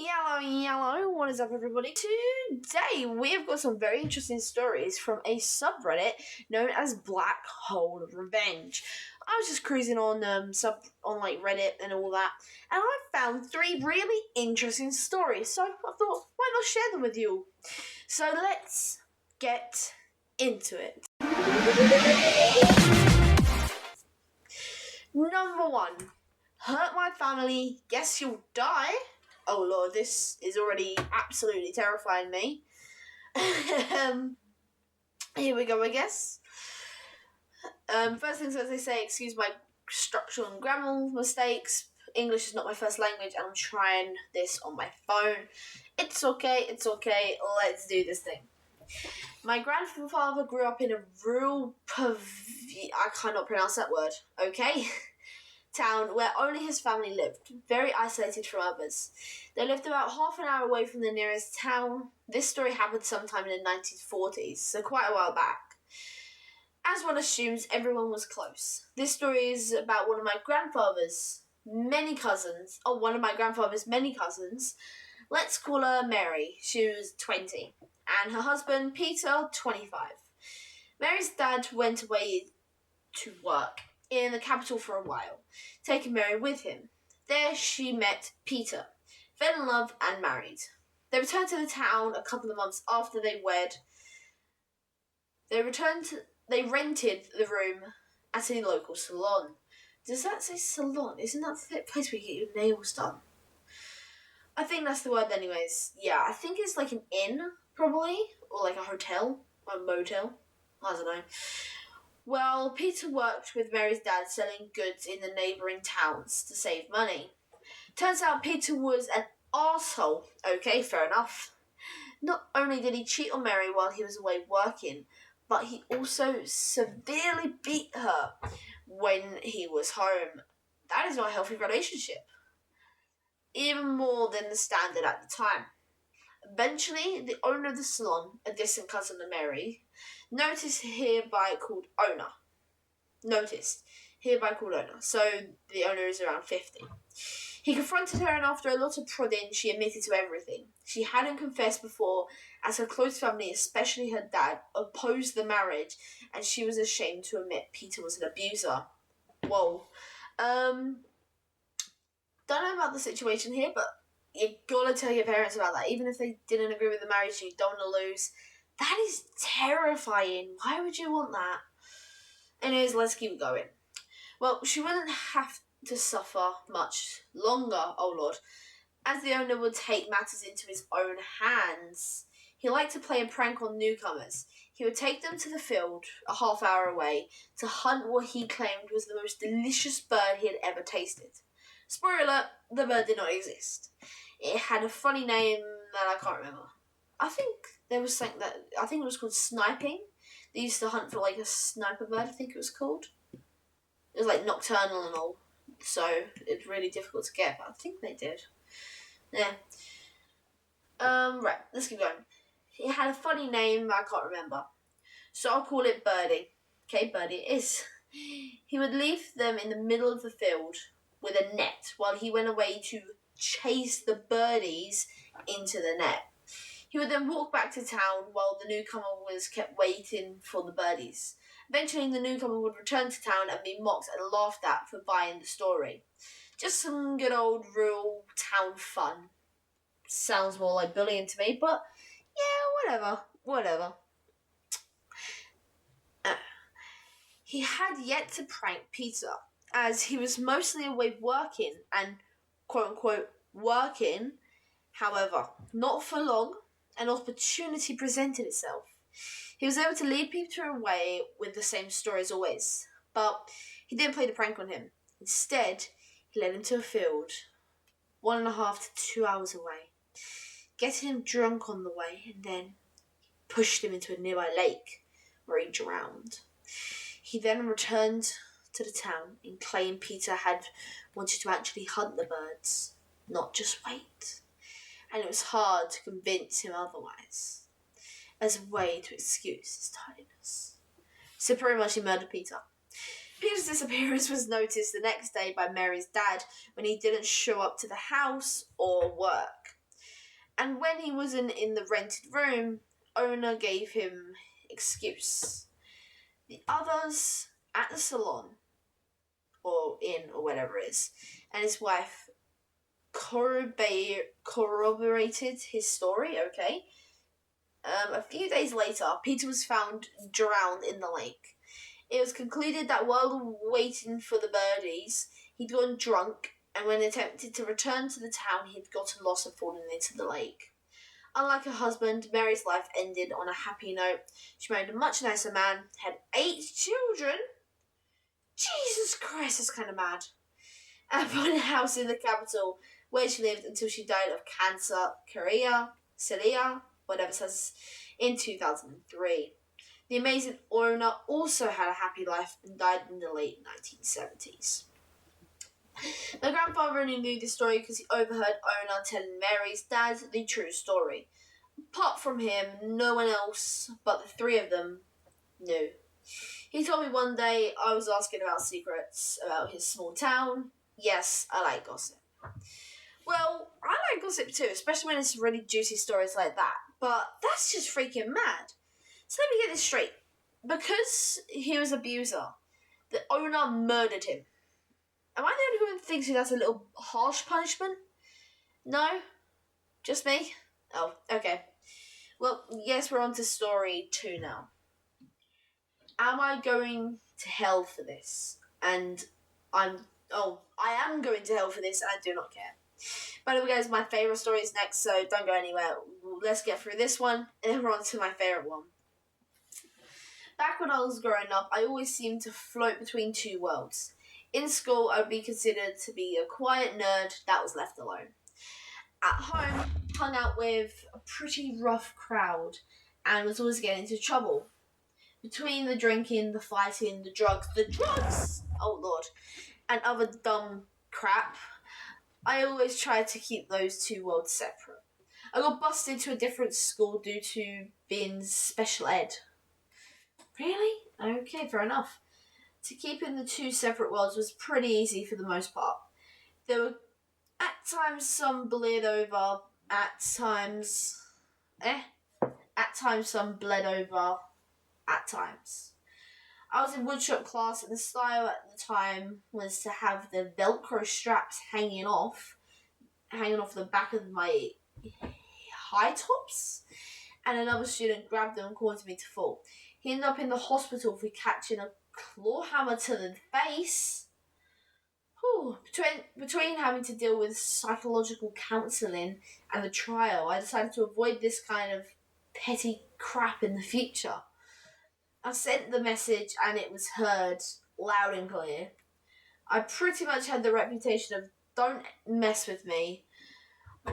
Yellow, what is up everybody? Today we have got some very interesting stories from a subreddit known as Black Hole Revenge. I was just cruising on Reddit and all that, and I found three really interesting stories, so I thought, why not share them with you? So let's get into it. Number 1. Hurt my family, guess you'll die? Oh lord, this is already absolutely terrifying me. Here we go, I guess. First things as they say, excuse my structural and grammar mistakes. English is not my first language and I'm trying this on my phone. It's okay, let's do this thing. My grandfather grew up in a rural I cannot pronounce that word, okay? Town where only his family lived, very isolated from others. They lived about half an hour away from the nearest town. This story happened sometime in the 1940s, so quite a while back. As one assumes, everyone was close. This story is about one of my grandfather's many cousins. Let's call her Mary. She was 20. And her husband, Peter, 25. Mary's dad went away to work in the capital for a while, taking Mary with him. There she met Peter, fell in love and married. They returned to the town a couple of months after they wed. They rented the room at a local salon. Does that say salon? Isn't that the place where you get your nails done? I think that's the word anyways. Yeah, I think it's like an inn, probably, or like a hotel, or a motel. I don't know. Well, Peter worked with Mary's dad selling goods in the neighbouring towns to save money. Turns out Peter was an arsehole. Okay, fair enough. Not only did he cheat on Mary while he was away working, but he also severely beat her when he was home. That is not a healthy relationship. Even more than the standard at the time. Eventually, the owner of the salon, a distant cousin of Mary, noticed hereby called owner. So the owner is around 50. He confronted her and after a lot of prodding, she admitted to everything. She hadn't confessed before as her close family, especially her dad, opposed the marriage and she was ashamed to admit Peter was an abuser. Whoa. Don't know about the situation here, but you gotta tell your parents about that. Even if they didn't agree with the marriage, you don't want to lose. That is terrifying. Why would you want that? Anyways, let's keep going. Well, she wouldn't have to suffer much longer, oh lord, as the owner would take matters into his own hands. He liked to play a prank on newcomers. He would take them to the field, a half hour away, to hunt what he claimed was the most delicious bird he had ever tasted. Spoiler alert, the bird did not exist. It had a funny name that I can't remember. I think it was called sniping. They used to hunt for like a sniper bird, I think it was called. It was like nocturnal and all, so it's really difficult to get, but I think they did. Yeah. Right, let's keep going. It had a funny name, I can't remember. So I'll call it Birdie. Okay, Birdie it is. He would leave them in the middle of the field with a net while he went away to chase the birdies into the net. He would then walk back to town while the newcomer was kept waiting for the birdies. Eventually, the newcomer would return to town and be mocked and laughed at for buying the story. Just some good old rural town fun. Sounds more like bullying to me, but yeah, whatever. He had yet to prank Peter, as he was mostly away working and quote-unquote working. However, not for long, an opportunity presented itself. He was able to lead Peter away with the same story as always, but he didn't play the prank on him. Instead, he led him to a field 1.5 to 2 hours away, getting him drunk on the way, and then pushed him into a nearby lake where he drowned. He then returned to the town and claimed Peter had wanted to actually hunt the birds, not just wait. And it was hard to convince him otherwise, as a way to excuse his tardiness. So pretty much he murdered Peter. Peter's disappearance was noticed the next day by Mary's dad when he didn't show up to the house or work. And when he wasn't in the rented room, owner gave him excuse. The others at the salon, or inn, or whatever it is, and his wife corroborated his story, okay? A few days later, Peter was found drowned in the lake. It was concluded that while waiting for the birdies, he'd gone drunk, and when attempted to return to the town, he'd gotten lost and fallen into the lake. Unlike her husband, Mary's life ended on a happy note. She married a much nicer man, had 8 children. Jesus Christ, that's kind of mad. And bought a house in the capital where she lived until she died of cancer, Celia, whatever it says, in 2003. The amazing owner also had a happy life and died in the late 1970s. My grandfather only knew this story because he overheard owner telling Mary's dad the true story. Apart from him, no one else but the 3 of them knew. He told me one day I was asking about secrets about his small town. Yes, I like gossip. Well, I like gossip too, especially when it's really juicy stories like that. But that's just freaking mad. So let me get this straight. Because he was an abuser, the owner murdered him. Am I the only one who thinks that's a little harsh punishment? No? Just me? Oh, okay. Well, yes, we're on to story 2 now. Am I going to hell for this? I am going to hell for this and I do not care. By the way, guys, my favourite story is next, so don't go anywhere. Let's get through this one, and then we're on to my favourite one. Back when I was growing up, I always seemed to float between 2 worlds. In school, I would be considered to be a quiet nerd that was left alone. At home, hung out with a pretty rough crowd and was always getting into trouble. Between the drinking, the fighting, the drugs, oh lord, and other dumb crap, I always tried to keep those 2 worlds separate. I got busted to a different school due to being special ed. Really? Okay, fair enough. To keep in the 2 separate worlds was pretty easy for the most part. There were at times some bled over, at times some bled over, at times. I was in woodshop class and the style at the time was to have the Velcro straps hanging off the back of my high tops, and another student grabbed them and caused me to fall. He ended up in the hospital for catching a claw hammer to the face. Whew. Between having to deal with psychological counselling and the trial, I decided to avoid this kind of petty crap in the future. I sent the message and it was heard loud and clear. I pretty much had the reputation of don't mess with me.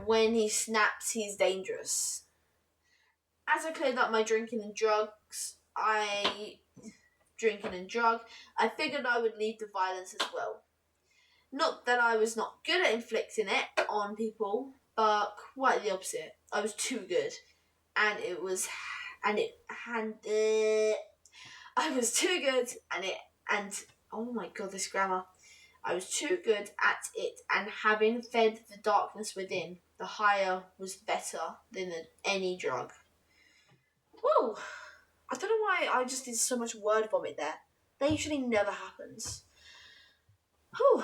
When he snaps, he's dangerous. As I cleared up my drinking and drug, I figured I would lead the violence as well. Not that I was not good at inflicting it on people, but quite the opposite. I was too good. I was too good oh my god, this grammar. I was too good at it, and having fed the darkness within, the higher was better than any drug. Whoa! I don't know why I just did so much word vomit there. That usually never happens. Whew.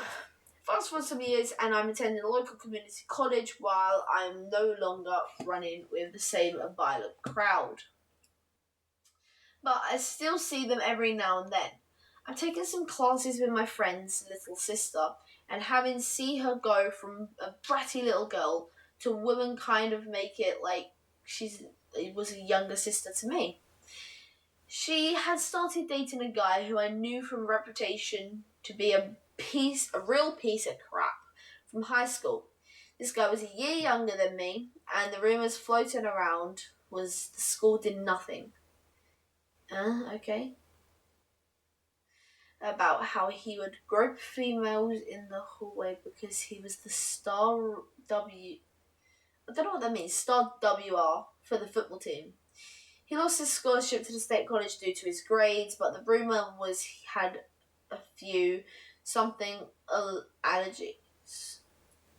Fast forward some years and I'm attending a local community college while I'm no longer running with the same violent crowd. But I still see them every now and then. I'm taking some classes with my friend's little sister and having see her go from a bratty little girl to a woman kind of make it like it was a younger sister to me. She had started dating a guy who I knew from reputation to be a real piece of crap from high school. This guy was a year younger than me, and the rumours floating around was the school did nothing. Okay. About how he would grope females in the hallway because he was the star W. I don't know what that means. Star WR for the football team. He lost his scholarship to the state college due to his grades, but the rumour was he had a few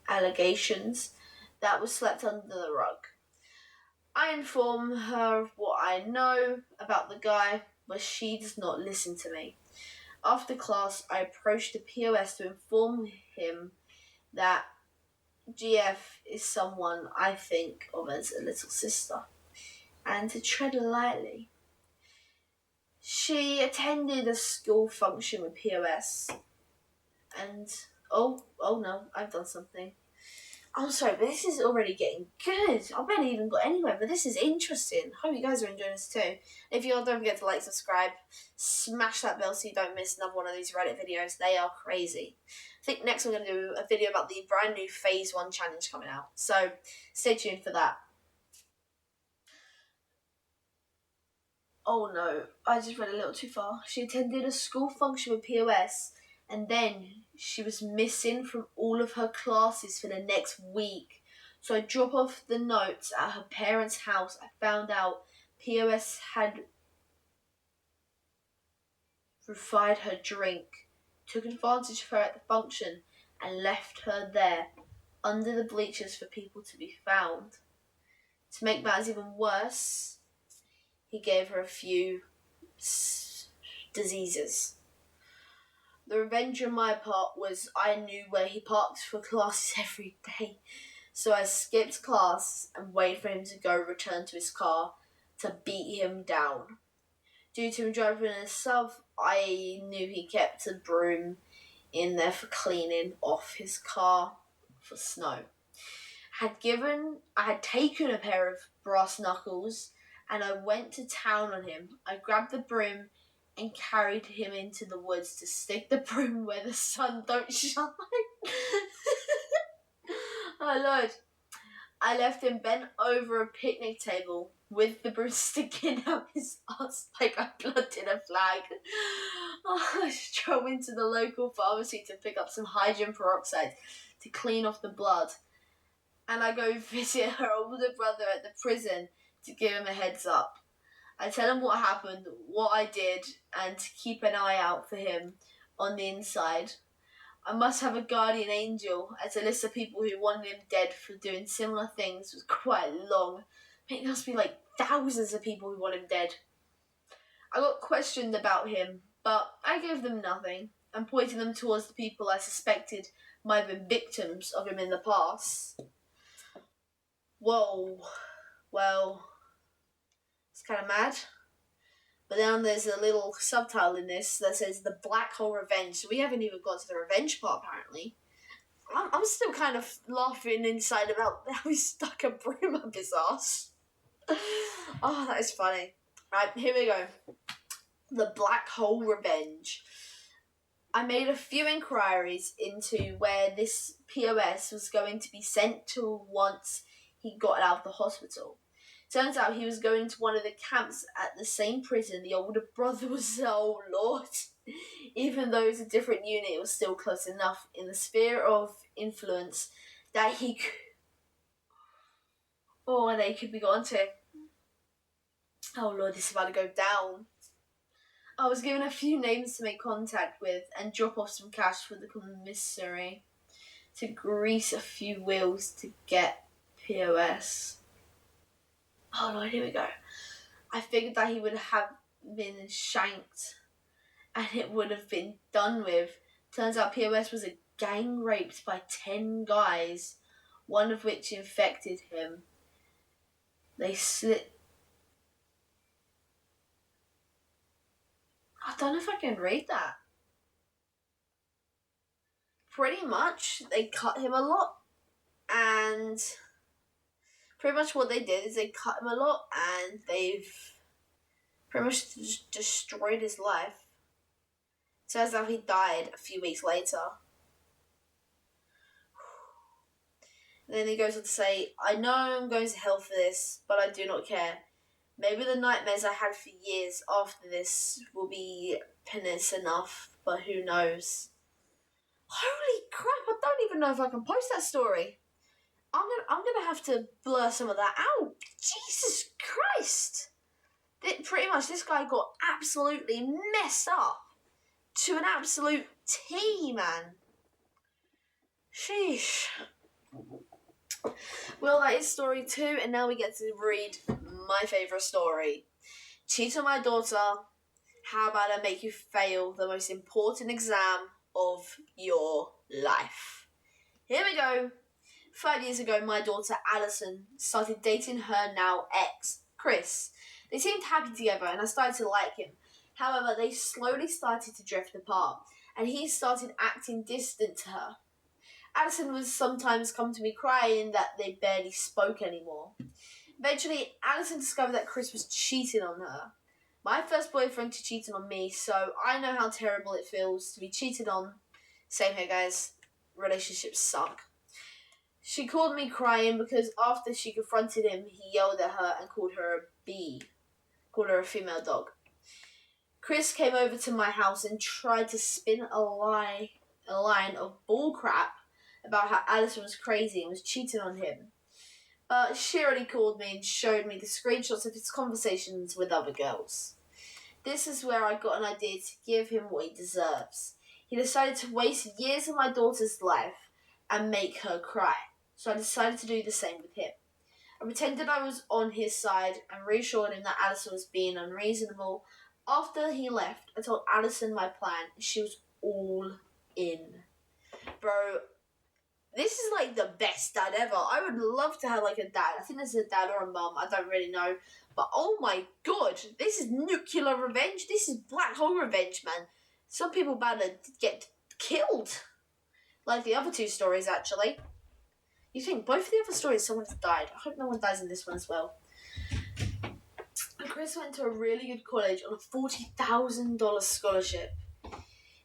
allegations that was swept under the rug. I inform her of what I know about the guy, but she does not listen to me. After class, I approached the POS to inform him that GF is someone I think of as a little sister, and to tread lightly. She attended a school function with POS, and oh no, I've done something. I'm sorry, but this is already getting good. I barely even got anywhere, but this is interesting. Hope you guys are enjoying this too. If you all don't forget to like, subscribe, smash that bell so you don't miss another one of these Reddit videos. They are crazy. I think next we're going to do a video about the brand new Phase 1 challenge coming out. So stay tuned for that. Oh no, I just went a little too far. She attended a school function with POS, and then she was missing from all of her classes for the next week. So I dropped off the notes at her parents' house. I found out POS had refied her drink, took advantage of her at the function, and left her there under the bleachers for people to be found. To make matters even worse, he gave her a few diseases. The revenge on my part was I knew where he parked for classes every day. So I skipped class and waited for him to return to his car to beat him down. Due to him driving in a sub, I knew he kept a broom in there for cleaning off his car for snow. I had taken a pair of brass knuckles and I went to town on him. I grabbed the broom and carried him into the woods to stick the broom where the sun don't shine. Oh Lord. I left him bent over a picnic table with the broom sticking out his ass like I planted a flag. I drove into the local pharmacy to pick up some hydrogen peroxide to clean off the blood. And I go visit her older brother at the prison to give him a heads up. I tell him what happened, what I did, and to keep an eye out for him on the inside. I must have a guardian angel, as a list of people who wanted him dead for doing similar things was quite long. I think there must be like thousands of people who want him dead. I got questioned about him, but I gave them nothing and pointed them towards the people I suspected might have been victims of him in the past. Whoa, well, it's kind of mad. But then there's a little subtitle in this that says The Black Hole Revenge. So we haven't even got to the revenge part, apparently. I'm still kind of laughing inside about how he stuck a broom up his ass. Oh, that is funny. Right, here we go. The Black Hole Revenge. I made a few inquiries into where this POS was going to be sent to once he got out of the hospital. Turns out he was going to one of the camps at the same prison the older brother was. Oh Lord. Even though it's a different unit, it was still close enough in the sphere of influence that he could... Oh, they could be gone to. Oh Lord, this is about to go down. I was given a few names to make contact with and drop off some cash for the commissary to grease a few wheels to get POS. Oh Lord, here we go. I figured that he would have been shanked and it would have been done with. Turns out POS was gang raped by 10 guys, one of which infected him. They slit... I don't know if I can read that. Pretty much, they cut him a lot, and pretty much what they did is they cut him a lot, and they've pretty much destroyed his life. Turns out he died a few weeks later. And then he goes on to say, I know I'm going to hell for this, but I do not care. Maybe the nightmares I had for years after this will be penance enough, but who knows. Holy crap, I don't even know if I can post that story. I'm gonna have to blur some of that out. Jesus Christ. Pretty much this guy got absolutely messed up to an absolute T, man. Sheesh. Well, that is story 2, and now we get to read my favourite story. Cheat on my daughter. How about I make you fail the most important exam of your life? Here we go. 5 years ago, my daughter Alison started dating her now ex, Chris. They seemed happy together, and I started to like him. However, they slowly started to drift apart, and he started acting distant to her. Alison would sometimes come to me crying that they barely spoke anymore. Eventually, Alison discovered that Chris was cheating on her. My first boyfriend to cheating on me, so I know how terrible it feels to be cheated on. Same here, guys. Relationships suck. She called me crying because after she confronted him, he yelled at her and called her a bee. Called her a female dog. Chris came over to my house and tried to spin a line of bullcrap about how Alison was crazy and was cheating on him. But she already called me and showed me the screenshots of his conversations with other girls. This is where I got an idea to give him what he deserves. He decided to waste years of my daughter's life and make her cry. So I decided to do the same with him. I pretended I was on his side and reassured him that Alison was being unreasonable. After he left, I told Alison my plan and she was all in. Bro, this is like the best dad ever. I would love to have like a dad. I think there's a dad or a mum. I don't really know. But oh my god, this is nuclear revenge. This is black hole revenge, man. Some people about to get killed. Like the other 2 stories, actually. You think both of the other stories someone's died. I hope no one dies in this one as well. Chris went to a really good college on a $40,000 scholarship.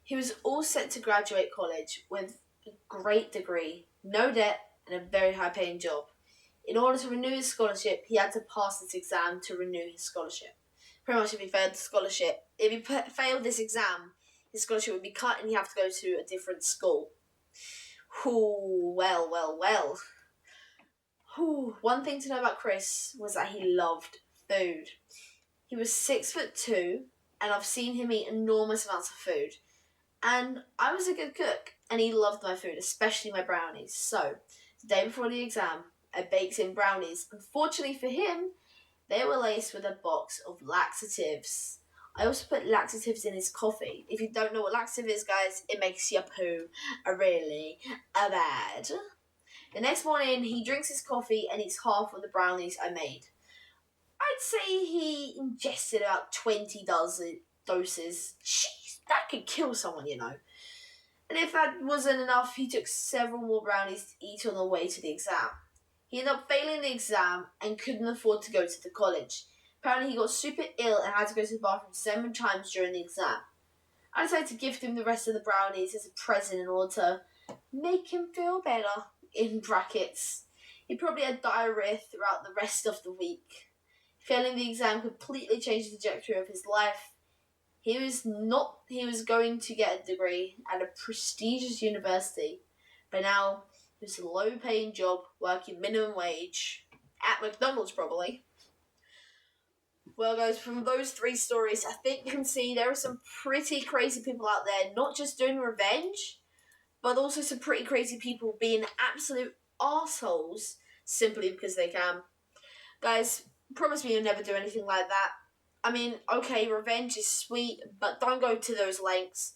He was all set to graduate college with a great degree, no debt, and a very high-paying job. In order to renew his scholarship, he had to pass this exam to renew his scholarship. Pretty much if he failed the scholarship, if he failed this exam, his scholarship would be cut and he'd have to go to a different school. Ooh, well. Ooh. One thing to know about Chris was that he loved food. He was 6'2", and I've seen him eat enormous amounts of food. And I was a good cook, and he loved my food, especially my brownies. So, the day before the exam, I baked in brownies. Unfortunately for him, they were laced with a box of laxatives. I also put laxatives in his coffee. If you don't know what laxative is, guys, it makes your poo really bad. The next morning, he drinks his coffee and eats half of the brownies I made. I'd say he ingested about 20 doses. Jeez, that could kill someone, you know. And if that wasn't enough, he took several more brownies to eat on the way to the exam. He ended up failing the exam and couldn't afford to go to the college. Apparently he got super ill and had to go to the bathroom 7 times during the exam. I decided to gift him the rest of the brownies as a present in order to make him feel better, in brackets. He probably had diarrhea throughout the rest of the week. Failing the exam completely changed the trajectory of his life. He was going to get a degree at a prestigious university, but now he was a low-paying job working minimum wage at McDonald's, probably. Well, guys, from those 3 stories, I think you can see there are some pretty crazy people out there, not just doing revenge, but also some pretty crazy people being absolute arseholes simply because they can. Guys, promise me you'll never do anything like that. I mean, okay, revenge is sweet, but don't go to those lengths.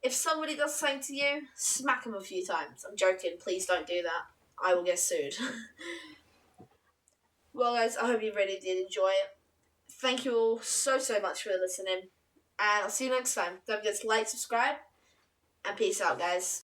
If somebody does something to you, smack them a few times. I'm joking, please don't do that. I will get sued. Well, guys, I hope you really did enjoy it. Thank you all so much for listening, and I'll see you next time. Don't forget to like, subscribe, and peace out, guys.